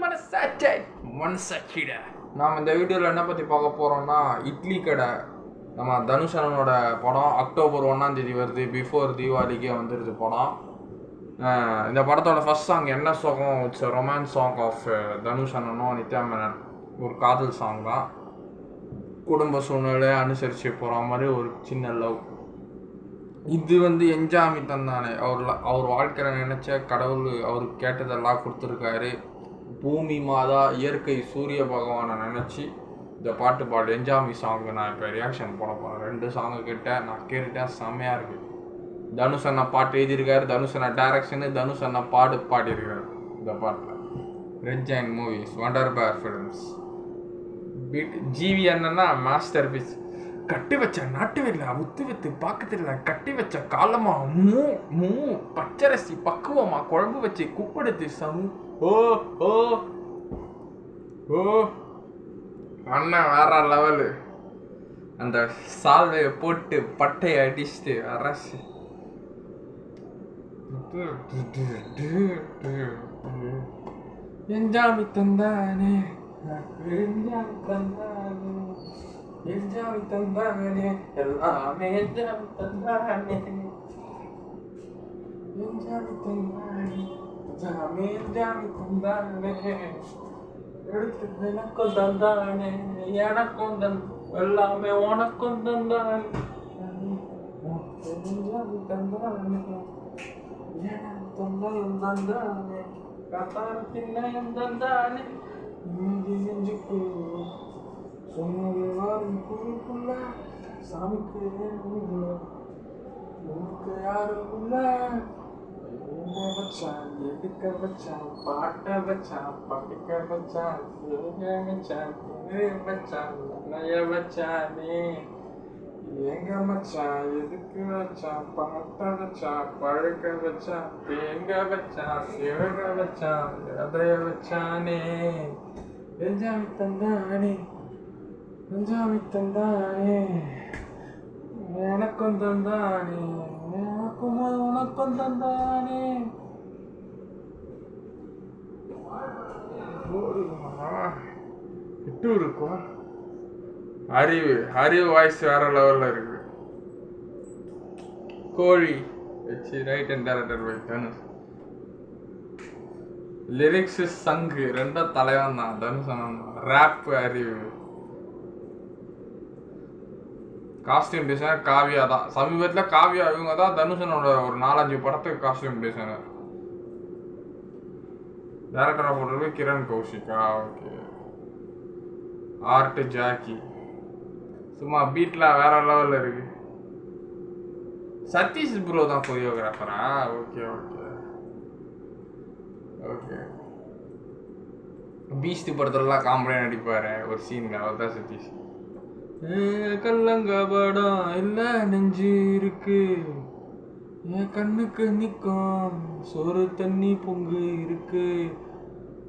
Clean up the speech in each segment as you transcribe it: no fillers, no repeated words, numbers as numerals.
மனசாட்சிடா. நாம் இந்த வீடியோவில் என்ன பற்றி பார்க்க போகிறோம்னா, இட்லி கடை. நம்ம தனுஷ் அண்ணனோட படம் அக்டோபர் 1 வருது. பிஃபோர் தீபாவளிக்கே வந்துடுது படம். இந்த படத்தோட ஃபர்ஸ்ட் சாங் என்ன சாங்கும் it's romance song of Dhanush அண்ணனும் நித்யா மேனன். ஒரு காதல் சாங் தான். குடும்ப சூழ்நிலை அனுசரித்து போகிற மாதிரி ஒரு சின்ன லவ். இது என்ஜாமி தந்தானே. அவர் வாழ்க்கையில் நினச்ச கடவுள் அவருக்கு கேட்டதெல்லாம் கொடுத்துருக்காரு. பூமி மாதா இயற்கை சூரிய பகவானை நினச்சி இந்த பாட்டு பாடு என்ஜாமி சாங்கு நான் இப்போ ரியாக்ஷன் போட போகிறேன். 2 சாங்கு கேட்டேன், நான் கேட்டுட்டேன், செம்மையாக இருக்குது. தனுஷ் அண்ணா பாட்டு எழுதியிருக்காரு, தனுஷ் அண்ணா டைரக்ஷனு, தனுஷ் அண்ணா பாடியிருக்காரு இந்த பாட்டில். Red Giant Movies, Wonderbar Films. GV அண்ணன்னா மாஸ்டர் பீஸ். கட்டி வச்ச நாட்டு வெள்ள உத்து வித்து பாக்கத்துல கட்டி வச்ச காலமா மூ மூ பச்சரிசி பக்குவமா குழம்பு வச்சு குப்படுத்து சமு. ஓ ஓ ஓ அண்ணன் வேற லெவலு. அந்த சால்வையை போட்டு பட்டையை அடிச்சுட்டு அரசு என்ஜாமி தந்தானே, என்ஜாமி தந்தானே, என்ஜாமி தந்தானே, எல்லாமே என்ஜாமி தந்தானே, என்ஜாமி தந்தானே, எல்லாமே என்ஜாமி தந்தானே, எடுத்து எனக்கும் தந்தானே, எனக்கும் எல்லாமே உனக்கும் தந்தானே, என்ஜாமி தந்தானே, எனக்கு தந்தையும் தந்தானே, கத்தாரத்தின்னையும் தந்தானே, நெஞ்சுக்கு சொன்னது வாரும் குழுக்குள்ள சாமிக்கு உனக்கு யாருக்குள்ள வச்சான், எடுக்க வச்சான், பாட்ட வச்சான், படிக்க வச்சான், வச்சான், வச்சான், நய வச்சானே, எங்க மச்சான், எதுக்கு வச்சான், பாட்ட வச்சான், பழுக்க வச்சான், தேங்க வச்சான், சிவக வச்சான், எதைய வச்சானே, என்ஜாமி தந்தானே, என்ஜாமி தந்தானே, எனக்கும் தந்தானே, எனக்கும் உனக்கும் தந்தானே. இட்டு இருக்கும். அறிவு வாய்ஸ் வேற லெவலில் இருக்குது. கோழி வச்சு write and director by Dhanush. Lyrics சங்கு 2 தலைவன் தான் தனுஷ் தான். ரேப் அறிவு. காஸ்டியூம் டிசைனர் காவியா தான். சமீபத்தில் காவியா இவங்க தான் தனுஷனோட ஒரு 4-5 படத்துக்கு காஸ்டியூம் டிசைனர். டேரக்டராக போடுறது Kiran Kaushika. Okay. Art Jacky. சும்மா பீட்லாம் வேற லெவலில் இருக்கு. சதீஷ் ப்ரோ தான் கொரியோகிராஃபரா? Okay okay okay. பீஸ்ட் படத்துலலாம் காமெடியாக நடிப்பார் ஒரு சீனில், அவர் தான் சதீஷ். கல்லங்க படம் இல்லை நெஞ்சு இருக்கு, என் கண்ணுக்கு நிற்கும் சோறு தண்ணி பொங்கு இருக்கு,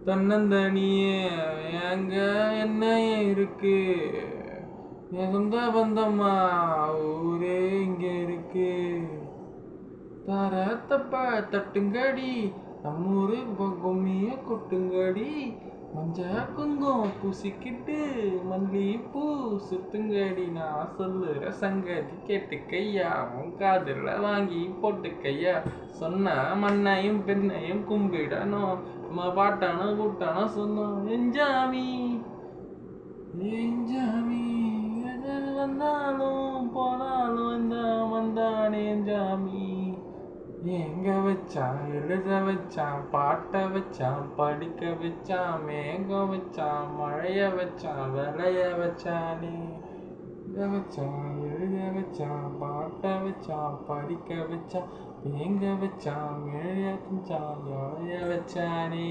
தன்னந்தனியே எங்க என்ன இருக்கு, என் சொந்த பந்தம்மா ஊரே இங்க இருக்கு, தர தப்ப தட்டுங்கடி நம்மூரு கும்மிய கொட்டுங்கடி, மஞ்ச குங்கும் பூசிக்கிட்டு மல்லிப்பூ சுத்துங்கடி, நான் சொல்லுற சங்கதி கேட்டுக்கையா, உன் காதுல வாங்கி போட்டுக்கையா, சொன்ன மண்ணையும் பெண்ணையும் கும்பிடணும், நம்ம பாட்டானோ கூட்டானோ சொன்னோம் என்ஜாமி என்ஜாமி, எது வந்தாலும் போனாலும் இந்த வந்தானே என்ஜாமி, எங்க வச்சான், எழுத வச்சான், பாட்ட வச்சான், படிக்க வச்சான், மேகம் வச்சான், மழைய வச்சான், விளைய வச்சானே, இத வச்சான், எழுத வச்சான், பாட்ட வச்சான், படிக்க வச்சான், எங்க வச்சான், மேழைய வச்சான், விளைய வச்சானே,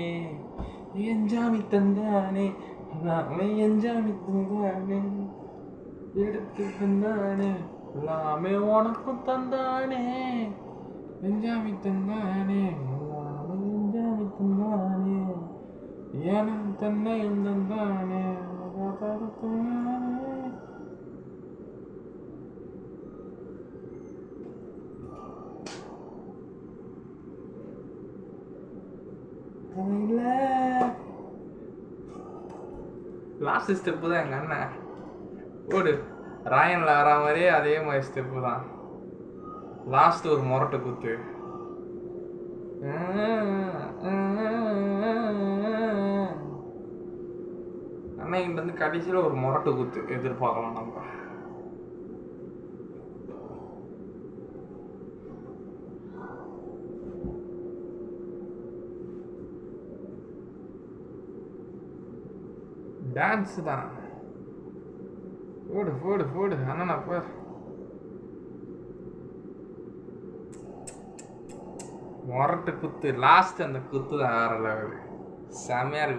என்ஜாமி தந்தானே, எல்லாமே என்ஜாமி தந்தானே, எடுத்து தந்தானே, எல்லாமே உனக்கும் தந்தானே, என்ஜாமி தந்தானே, எல்லாமே என்ஜாமி தந்தானே, எனக்கு தன்னையும் தந்தானே, லாஸ்ட் ஸ்டெப்பு தான் எங்கள் அண்ணன். ஓடு ராயனில் வர மாதிரியே அதே மாதிரி ஸ்டெப்பு தான். லாஸ்ட் ஒரு முரட்டை குத்து. அண்ணன் வந்து கடைசியில் ஒரு முரட்டு குத்து எதிர்பார்க்கலாம் நம்ம. டான்ஸ் தான். போடு போடு போடு அண்ணா போர். முரட்டு குத்து லாஸ்ட் அந்த குத்து தான் வேற லெவலு. செமையா இருக்கு.